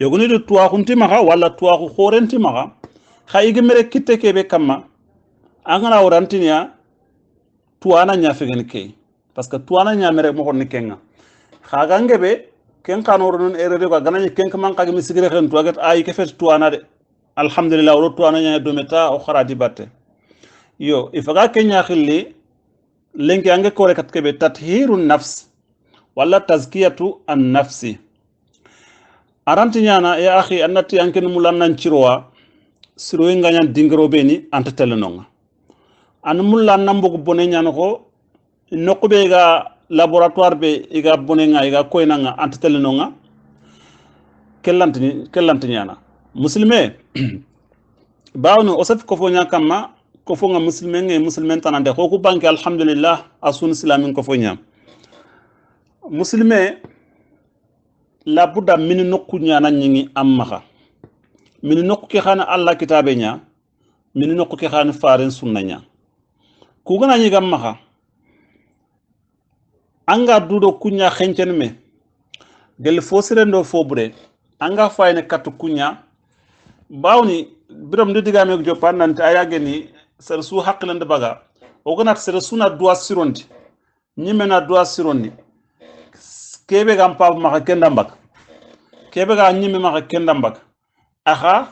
yogoni do tuwa kunti maga wala tuwa ku khorenti maga kha igi mere kitte kebe kamma angana warantinya tuwana nya fegen kay parce que tuwana nya mere mo honni kenga khaga ngebe ken kanoro non erere ko ganani ken man kagi misigire khen tuwa get ay ke fet tuwana de alhamdulillah ro tuwana nya do meta o kharati batte yo ifaga kenya khilli lenki ange kore kat kebe tathirun nafs wala tazkiyatu an nafsi aranti nyana ya akhi annati anken mulannan cirowa siro nganya dingro beni anta telenonga an mulannan bugu bone nyana ko nokube ga laboratoire be iga bonenga iga koynanga anta telenonga kellanti nyana muslime bawno osaf ko fo nyakama ko fo nga muslime nge muslimen tanande ko ku banki alhamdulillah asun islamin ko fo nyam muslime la budda min nokku nyana nyingi ammaha min nokku ke xana Allah kitabe nya min nokku ke xana faaren sunna nya ku gana nyi gammaha anga dudo kunya xencen me gel fosirendo fobre anga fayne katu kunya bawni birom de digame ko jopan nante ayageni ser su haqqilande baga o gana ser suna dua sirondi nyimena dua sirondi kebe gam pa maka kenda mbak kebe ga nyime maka kenda mbak aha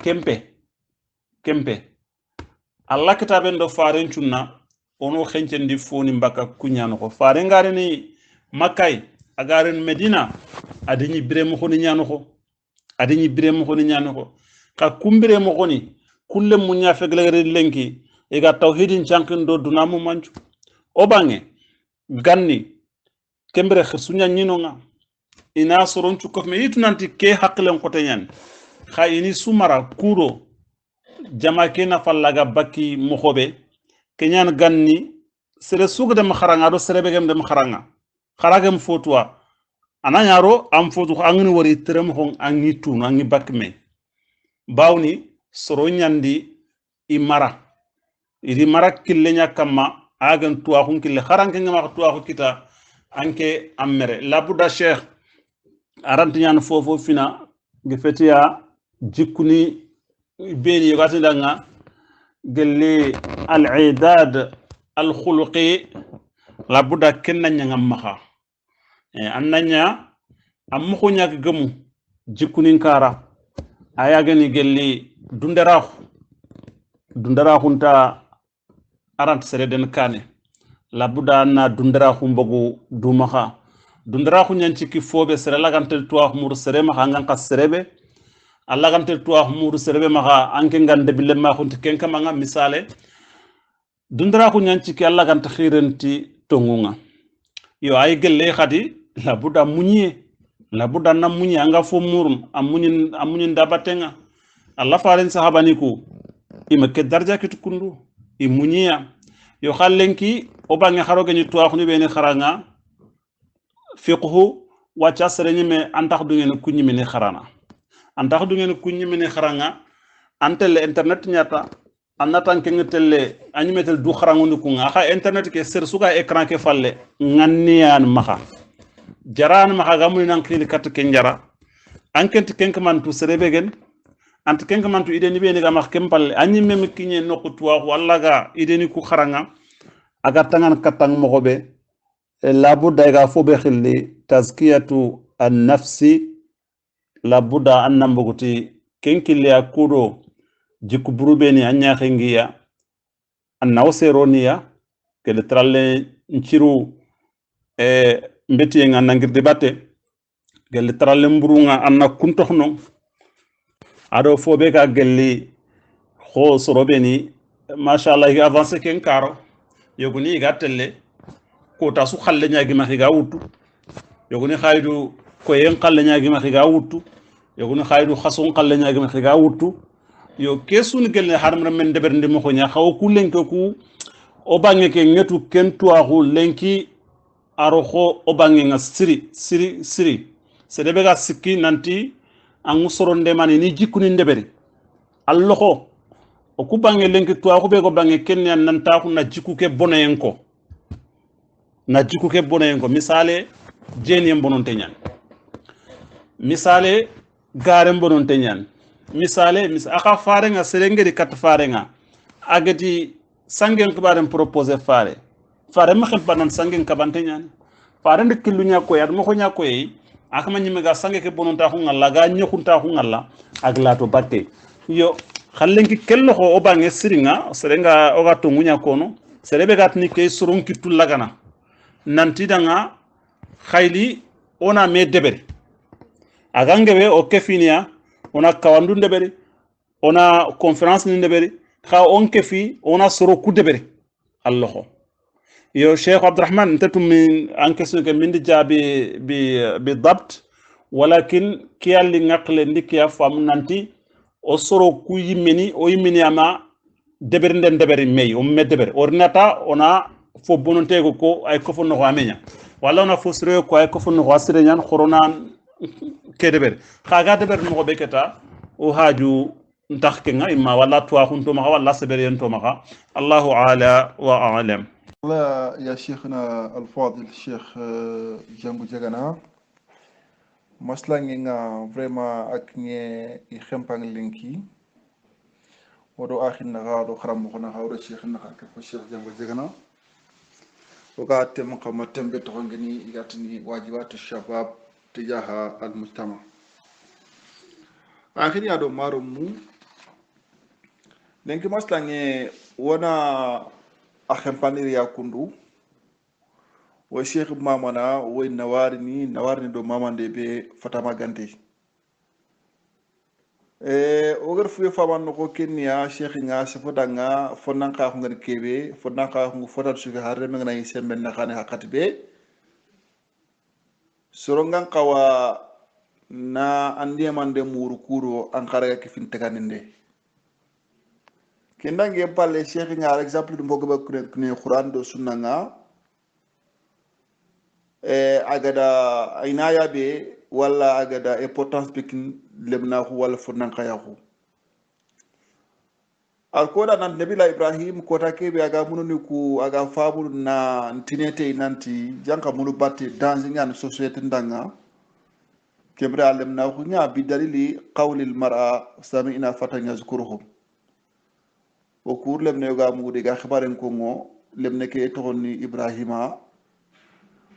kempe Allah kitaben do faren cunna ono xencendi foni mbaka kunyano ko fare ngare ni makay agaren medina adini biremo ko ni nyano ko ka kumbire mo koni kulle munya feglere lenki e ga tawhidin chankin do dunamu manju o bange ganni kembere khsunya nyinonga ina soron cukof me yitunanti ke haklen kote nyan khayini sumara kuro jama ke na fallaga bakki mohobe kenyan ganni sere sugde makharanga do sere begem de makharanga kharagem fotwa ananyaro am fotu angni wori terem hon angi tunu angi bakme bawni soro nyandi imara idi mara kille nyakama agan tuwa hun kille kharanke ngama tuwa ko kita anke ammere labuda sheikh aranti nyan fofo fina gefetiya jikuni beni yogati danga gelli al-i'dad al-khuluqi labuda kenna nyanga maha annanya ammo nyak gemu jikuni kara ayagani gelli dundara hunta arant sereden kane labuda na dundara humbogu dumaha dundara hunyanci ki fobe sere lagantel tuwa mur sere ma hangan kas serebe allagantel tuwa mur serebe ma anke ngande bille ma hunti kenka manga misale dundara hunyanci ki allaganta khirenti tongunga yo ay gelle khadi labuda na munyi anga fo murum amunyin dabatenga Allah faren sahabani ku ima ke darja kitu kundu imunya yo khallenki o bangi kharoge ni tuwa khuni beni kharanga fiqhu wacha sereni me antax du ngeen kunyi mini kharana antax du ngeen kunyi mini kharanga antelle internet nyata annatan ke ngetelle animetel du kharangu ndu nga kha internet ke ser suga écran ke falle nganniyan maha jaran maha gamu nan khili kat ke njara ankent kenk man tu serebegen ant kenk man tu ideni be ni ga mak kempal anyi mem kinye nokutu wa walla ga ideni ku kharanga aga tangan katang mogobe labuda ga fobe khilli tazkiyatu an-nafsi labuda annambuguti kenkille akudo jikku burubeni anya khengiya annawseroniya kele tralle nchiru mbeti nga nangirde batte gelle tralle mburunga anna kuntohno ado fobe ka gelli kho sorobeni mashallah ga avancer ken karo yoguni ga telle ko tasu khalle nyaagi ma ga wutu yoguni khaydu ko yen khalle nyaagi ma ga wutu yoguni khaydu khasun khalle nyaagi ma ga wutu yo kesun gelle harmra men deberde mo ko nya xaw ku lenko ku o bange ke ngetu ken tuaxu lenki aroxo o bange nga siri se debe ga sikki nanti angu soronde mani ni jikuni ndeberi alloxo o ku bange lenki tuaxu be go bange ken yan nanta ku na jiku ke bonayenko misale jeni en bononte nyan misale garen bonon tenyan misale aka farenga serengedi kat farenga agati sangen kabaren proposer fare ma xel banan sangen kabante nyan fare ndik killu nya ko yad mo ko nya ko yi akama nyime ga sange ke bonon ta ko ngalla ga nyekun ta ko ngalla aglato batte yo xallenki kello ko o bange siringa serenga o ga to ngunya kono serebe gatni ke surun kitul lagana nanti danga khayli ona me debere agangewe o kefinia ona kawandu debere ona conférence ni debere kha on kefi ona soro ku debere allo yo Cheikh Abdurrahman انتم من انكسو من جابي بالضبط ولكن كي اللي نقل ndiki ya fam nanti o soro ku yimeni o yimeni ama deber nden deberi mey o me deber ordinata ona fo bonontego ko ay ko fo no amenya wala ona fo sere ko ay ko fo no asire nyan corona ke deber khaga deber no beketa o haju ntax ke nga imma wala to khunto ma wala saber yento ma Allahu ala wa a'lam. والله يا شيخنا الفاضل الشيخ جنبو جغانا مسلانغا فريما اكني يخمبان لينكي ودو اخين نغادو خرام خنا خاورو شيخنا كفو الشيخ جنبو جغانا وقات مقام تمبي تخونغني ياتني واجبات الشباب تجاه المجتمع اخين يا دو مارمو لينكي مسلانغي وانا akhempaniri ya kundu wa sheikh mamana way nawarni do mamande be fatama gante ogar fu faman ko kenya sheikh nga safota nga fonan ka ko ngani kebe fonan ka ko fotat su harre me ngani sembe na khane hakati be sorongan kawa na andi mande muru kuro an kharaga kifin teganinde kendange palle cheikh nga exemple du mbogo ba kune qur'an do sunna nga agada inaya be wala agada importance bikin lebna ko wala funan khayahu alkoda nan nabila ibrahim ko takebe aga mununi ku aga fabul na tinete nanti janka munu batte dans ngan société ndanga kebra lemna ko nya bi dalili qawli al mar'a sami'na fatan yazkuruhum o kur lemne ga mugudi ga xibaren ko ngo lemne ke toni ibrahima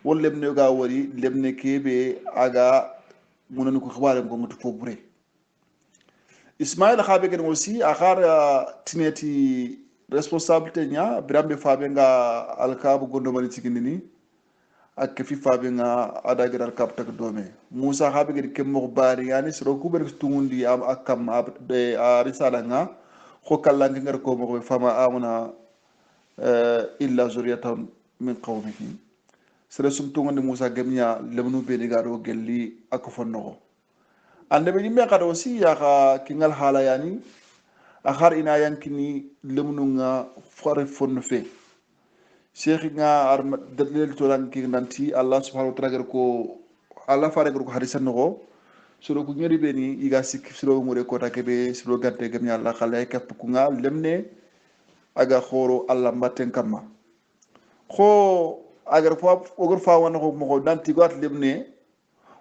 wol lemne ga wari lemne ke be aga munon ko xibaren ko mutu fobure ismail khabe gen aussi akhar tineti responsabilité nya birambe fabe nga alkabu gondo mari cikindini ak fi fabe nga ada gadal kap tak dome musa khabe gen kemmo bari yani sro ku ber tungundi am akam be risala nga ko kallange ngar ko mo fama amuna illa zuriyatan min qawmihi sere sum to ngande musa gemnya lemnu be diga do gelli ak fonno ande be dimbe kada aussi ya ka kingal hala yani akhar ina yankini lemnu nga fare fonno fe cheikh nga ar dalil to lan ki nanti allah subhanahu wa ta'ala ko allah fare ko hadisan no suro ku ñori beni iga sik suro mu re ko takebe suro gante gam yalla xale kep ku nga lemne aga khoro alla mbaten kamma kho agar fa ogor fa wona ko mo danti got lemne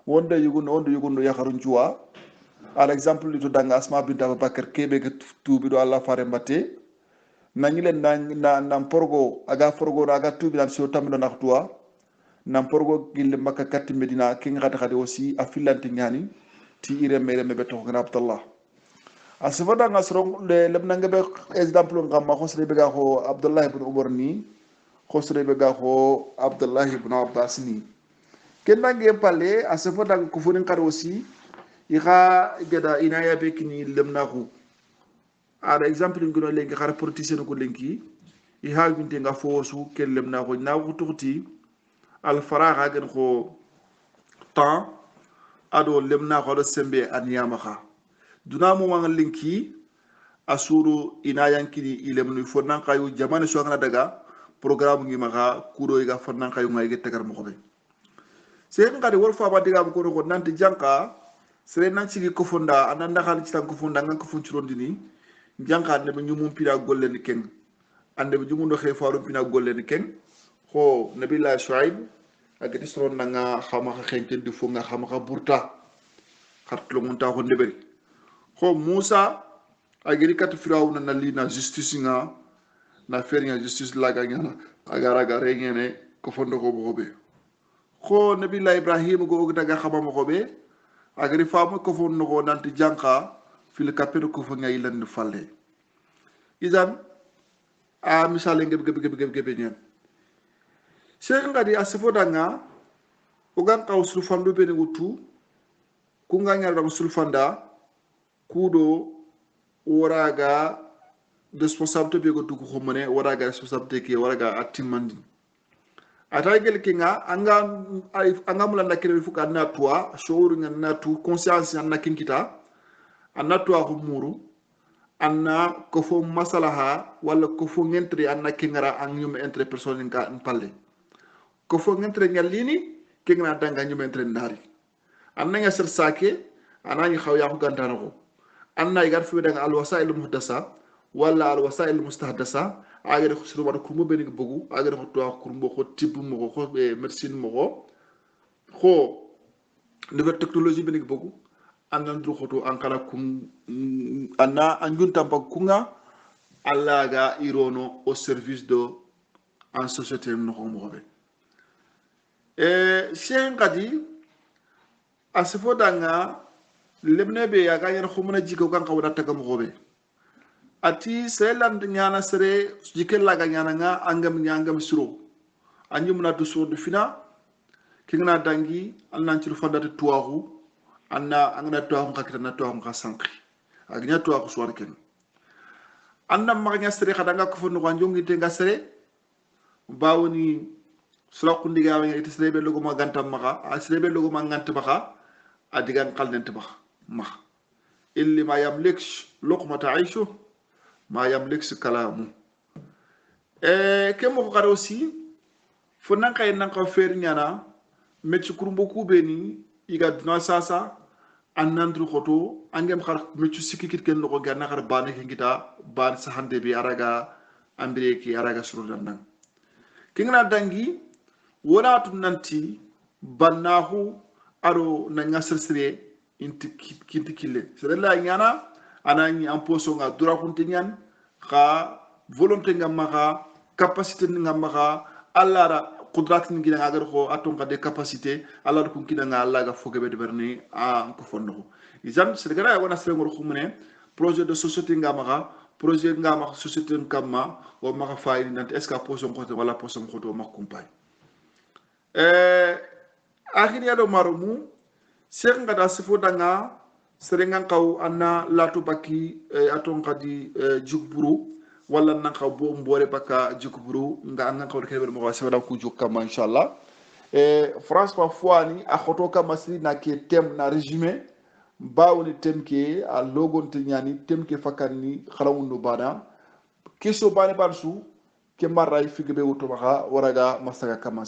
wonda yugundo yakharun juwa par exemple li to danga asma bint abubakar kebe ke tubi do alla fare mbate nani len nan porgo aga forgo aga tubi dan so tamdo naktuwa nan porgo gille makka katti medina king khadi aussi afilante ñani ti ire mere me beto ngana abdallah asifada ngasro le lebna ngabe exemple ngam ma khosre be ga ko abdullah ibn umar ni khosre be ga ko abdullah ibn abbas ni kenna nge pale asifada ko funin kar aussi iga geda inaya be kini lebna ko ala exemple ngono lengi khara politicien ko lenki i ha gunte nga fosu kel lebna ko na ko tuti al faraha gen ko temps ado lemna ko do sembe an yamaha duna mo wangal linki asuru ina yankini ilemnu fonnan kayu jamane so ngana daga programme ngi maka kudo iga fonnan kayu ngai gettagar mo xobe sen ngade wol fa ba diga ko ko nanti janka sere nan cigi ko fonda ananda xal ci tan ko fonda ngan ko fon ci rondini janka ne be ñumum pira golle ni ken ande be jumundo xey faaru pina golle ni ken ho nabillahi shuaib agati soron nga xama xente di fo nga xama burta khartlo munta ko ndeberi ko Musa agiri kat firawna na li na justice nga na fer nga justice laga nga agara gare ngene ko fondo ko bobe ko nabillahi Ibrahim go daga xamama ko be agri famu ko fondo ko nanti janka fil kapel ko fo ngay lan falle idan a misale gebe nyen Cheikh ngadi asifo danga ugan kaw sulfandu be ngutu kunga nyar dang sulfanda kudo waraga responsabilité be go dugu xomone waraga responsabilité ke waraga atimandi atagel kinga anga mulanda kene fuka na toi showru na tu conscience na kinkita anna toi humuru anna ko fo masalaha wala ko fo ngentre anna kingara an nyum entre personne ka palle ko fo ngentre nyallini kingna danga nyum entre ndari anna nga ser sake anani xaw ya ko gantana ko anna igar fi daga al wasail muhdasa wala al wasail mustahdasa agere ko suru wada kurmo benig bugu agere ko to kurmo ko tibu mo ko medicine mo ko nouvelle technologie benig bugu annan dru khoto ankala kum anna anjun tampa kunga allaga irono au service de en société no ko mo be cheikh kadi asifo danga lebne be ya ga yer khumuna jiko kan kawda taga mo be ati seland nyana sere jikel laga nyana nga angam suro anjum na to so de fina kingna dangi annan ci fandata tuwahu anna angna tuwahu kakita tuwahu ka sankri agnya tuwahu suwar ken anna magnya sere khadanga ko fonu ko njongi te nga sere bawoni sura kundiga wa ite sere be logo ma gantam maka a sere be logo ma ngant baka adigan qalnent baka ma illi ma yamliksh luqmata aishu ma yamliksh kalamu kemo ko kare aussi fo nan kay nan ko fer nyana metti kurumbo kubeni iga duna sasa annandru khoto angem khar metti sikikit ken ko ganna khar bane ki ngita ban sa hande bi araga ambire ki araga suru dandan kingna dangi wala tun nanti bannahu aro na ngasrsire inti kinti kille sirella nyana anani amposo nga dura kunti nyan kha volonté nga maka capacité nga maka allara qudrat ni nga agar ko aton ka de capacité allar kun kina nga alla ga fogebe de berni a ko fondo izam sirgara wana sere ngor khumne projet de société nga maka projet nga maka société ngamma o maka fayni nante est ce que poson ko wala poson ko to makumpay akhir ya do marumu cheikh ngada sifo danga serengan kaw anna latu baki aton kadi jugburu wala nan kaw bo mbore baka jugburu nga an kaw kebe mo wasa da ku jukka ma inshallah france parfois ni a khoto ka masri na ke tem na résumé bawni tem ke a logon te nyani tem ke fakanni khalawundu bana keso bane barsu ke maray figbe wuto baka waraga masaga kama